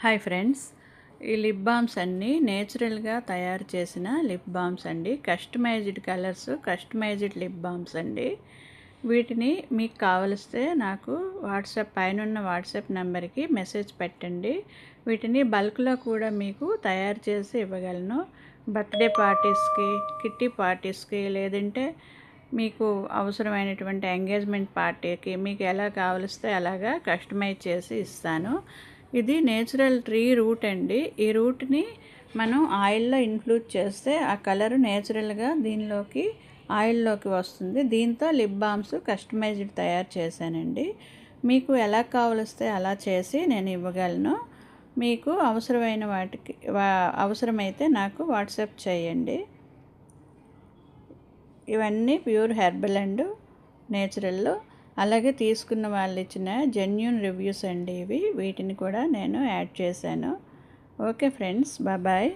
Hi friends, ఈ lip balms అన్నీ నేచురల్గా తయారు చేసిన లిప్ బామ్స్ అండి. Customised colours, customised lip balms అండి. వీటిని మీకు కావలిస్తే నాకు పైనున్న వాట్సాప్ నెంబర్కి మెసేజ్ పెట్టండి. వీటిని బల్క్లో కూడా మీకు తయారు చేసి ఇవ్వగలను. బర్త్డే పార్టీస్కి, కిట్టి పార్టీస్కి, లేదంటే మీకు అవసరమైనటువంటి ఎంగేజ్మెంట్ పార్టీకి మీకు ఎలా కావలిస్తే అలాగా కస్టమైజ్ చేసి ఇస్తాను. ఇది నేచురల్ ట్రీ రూట్ అండి. ఈ రూట్ని మనం ఆయిల్లో ఇన్ఫ్యూజ్ చేస్తే ఆ కలర్ నేచురల్గా దీనిలోకి ఆయిల్లోకి వస్తుంది. దీంతో లిప్ బామ్స్ కస్టమైజ్డ్ తయారు చేశానండి. మీకు ఎలా కావలిస్తే అలా చేసి నేను ఇవ్వగలను. మీకు అవసరమైన అవసరమైతే నాకు వాట్సాప్ చేయండి. ఇవన్నీ ప్యూర్ హెర్బల్ అండ్ నేచురల్. అలాగే తీసుకున్న వాళ్ళు ఇచ్చిన జెన్యూన్ రివ్యూస్ అండి ఇవి. వీటిని కూడా నేను యాడ్ చేశాను. Okay friends, bye.